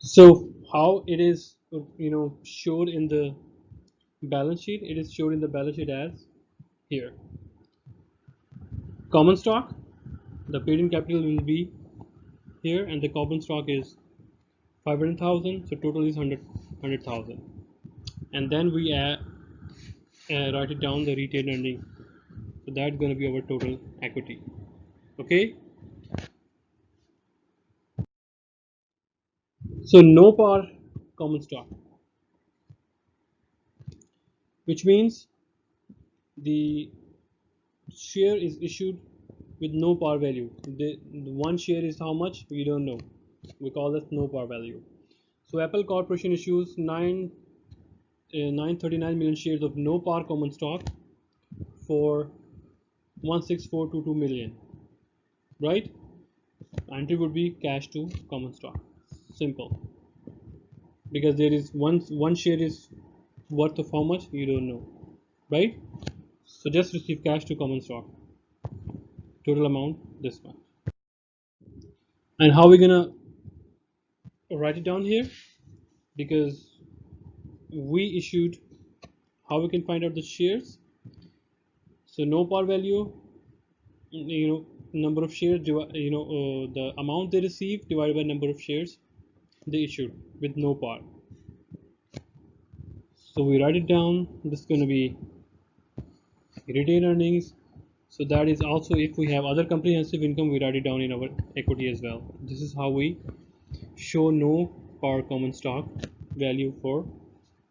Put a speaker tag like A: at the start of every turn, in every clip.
A: So how it is showed in the balance sheet? It is showed in the balance sheet as here. Common stock, the paid in capital will be here, and the common stock is 500,000, so total is 100,000. And then we write it down the retained earnings, so that's going to be our total equity. Okay, so no par common stock, which means the share is issued with no par value. The one share is how much we don't know, we call this no par value. So Apple Corporation issues 939 million shares of no par common stock for 16422 million, right? Entry would be cash to common stock. Simple, because there is one share is worth of how much you don't know, right? So just receive cash to common stock, total amount this much. And how we gonna write it down here? Because we issued, how we can find out the shares? So no par value, number of shares, the amount they received divided by number of shares they issued with no par. So we write it down. This is going to be retained earnings. So that is also, if we have other comprehensive income, we write it down in our equity as well. This is how we show no par common stock value for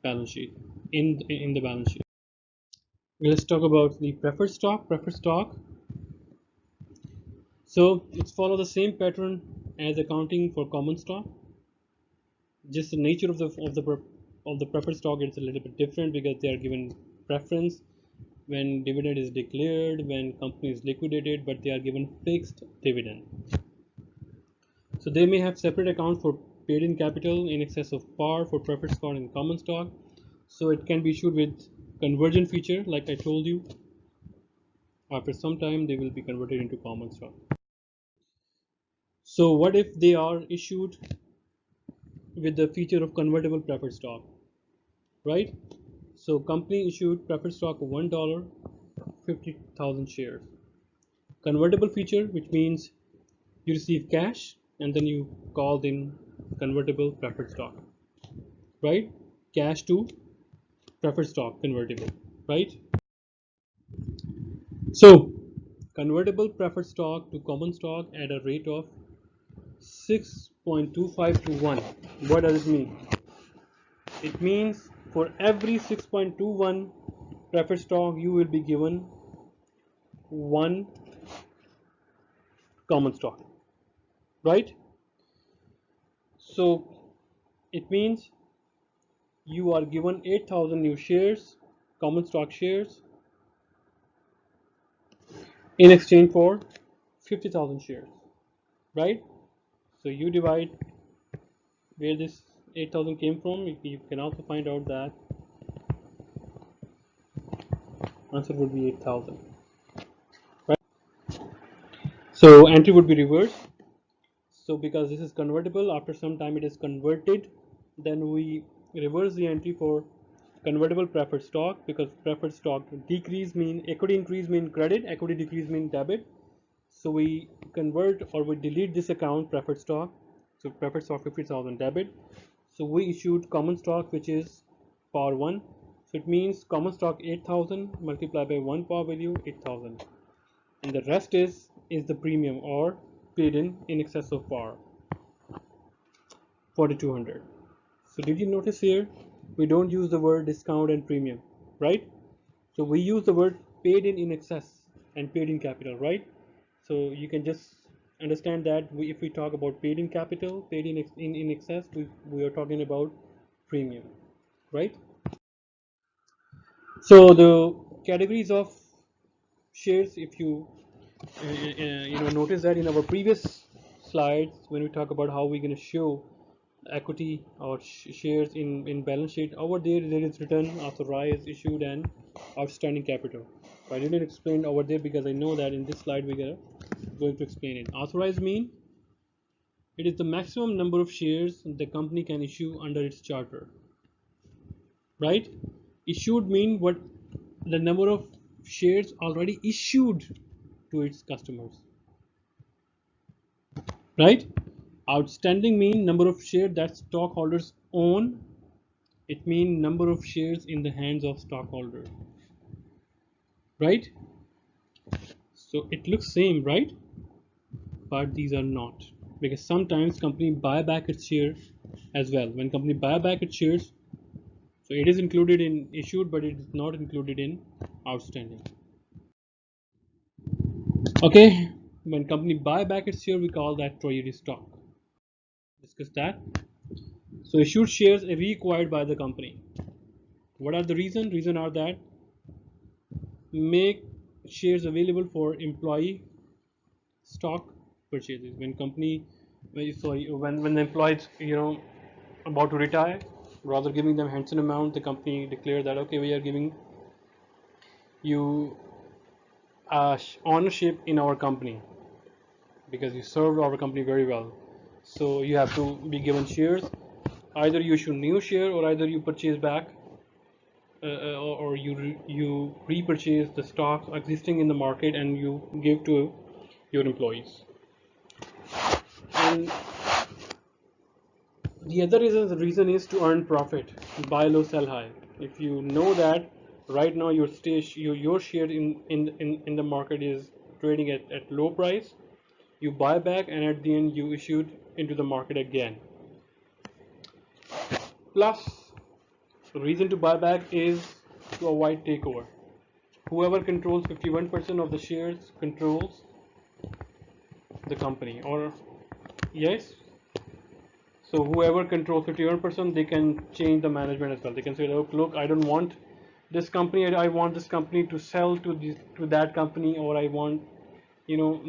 A: balance sheet, in the balance sheet. Let's talk about the preferred stock. Preferred stock, so it's follow the same pattern as accounting for common stock. Just the nature of the preferred stock is a little bit different, because they are given preference when dividend is declared, when company is liquidated, but they are given fixed dividend. So they may have separate account for paid in capital in excess of par for preferred stock and common stock. So it can be issued with conversion feature, like I told you. After some time they will be converted into common stock. So what if they are issued with the feature of convertible preferred stock, right? So company issued preferred stock of $1, 50,000 shares. Convertible feature, which means you receive cash and then you call in convertible preferred stock, right? Cash to preferred stock convertible, right? So convertible preferred stock to common stock at a rate of 6.25 to 1. What does it mean? It means for every 6.21 preferred stock you will be given one common stock, right? So it means you are given 8,000 new shares, common stock shares, in exchange for 50,000 shares, right? So you divide where this 8,000 came from. You can also find out that answer would be 8,000, right? So entry would be reversed. So because this is convertible, after some time it is converted, then we reverse the entry for convertible preferred stock, because preferred stock decrease mean equity, increase mean credit, equity decrease mean debit. So we convert, or we delete this account preferred stock. So preferred stock 50,000 debit. So we issued common stock, which is par 1. So it means common stock 8,000 multiplied by 1 par value 8,000, and the rest is the premium, or paid in excess of par 4,200. So did you notice here we don't use the word discount and premium, right? So we use the word paid in excess and paid in capital, right? So you can just understand that if we talk about paid in capital, paid in excess, we are talking about premium, right? So the categories of shares, if you notice that in our previous slides, when we talk about how we're going to show equity or shares in balance sheet, over there is written authorized, issued, and outstanding capital. So I didn't explain over there because I know that in this slide we're going to explain it. Authorized mean It is the maximum number of shares the company can issue under its charter. Right? Issued mean what? The number of shares already issued to its customers. Right? Outstanding mean number of shares that stockholders own. It means number of shares in the hands of stockholder. Right? So it looks same, right? But these are not, because sometimes company buy back its shares as well. When company buy back its shares, so it is included in issued, but it is not included in outstanding. Okay, when company buy back its share, we call that treasury stock. Discuss that. So issued shares are reacquired by the company. What are the reason? Reason are that make shares available for employee stock purchases. When company, when the employees about to retire, rather giving them handsome amount, the company declared that okay, we are giving you ownership in our company because you served our company very well. So you have to be given shares. Either you issue new share or either you purchase back or you repurchase the stocks existing in the market and you give to your employees. And the other reason is to earn profit, buy low, sell high. If you know that right now your share in the market is trading at low price, you buy back and at the end you issue it into the market again. Plus, the reason to buy back is to avoid takeover. Whoever controls 51% of the shares controls the company, or yes. So whoever controls 51%, they can change the management as well. They can say, look, I don't want this company. I want this company to sell to that company, or I want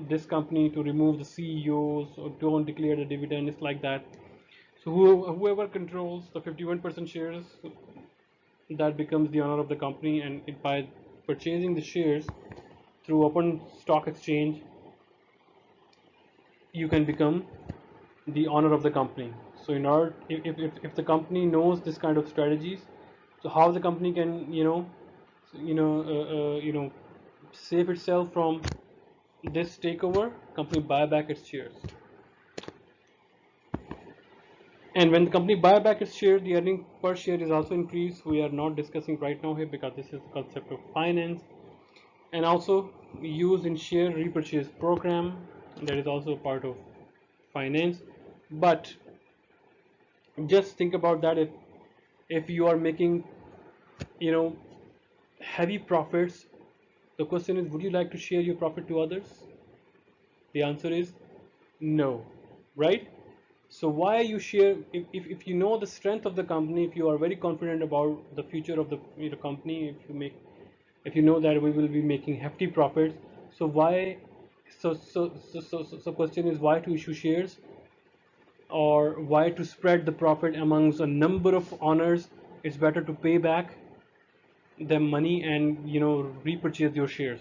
A: this company to remove the CEOs or don't declare the dividend. It's like that. So whoever controls the 51% shares, that becomes the owner of the company, and by purchasing the shares through open stock exchange, you can become the owner of the company. So in order, if the company knows this kind of strategies, so how the company can save itself from this takeover, company buy back its shares. And when the company buy back its share, the earning per share is also increased. We are not discussing right now here because this is the concept of finance, and also used in share repurchase program, that is also part of finance. But just think about that, if you are making heavy profits, the question is, would you like to share your profit to others? The answer is no, right? So why you share, if you know the strength of the company, if you are very confident about the future of the company, if you know that we will be making hefty profits, so why, so question is, why to issue shares, or why to spread the profit amongst a number of owners? It's better to pay back them money and repurchase your shares.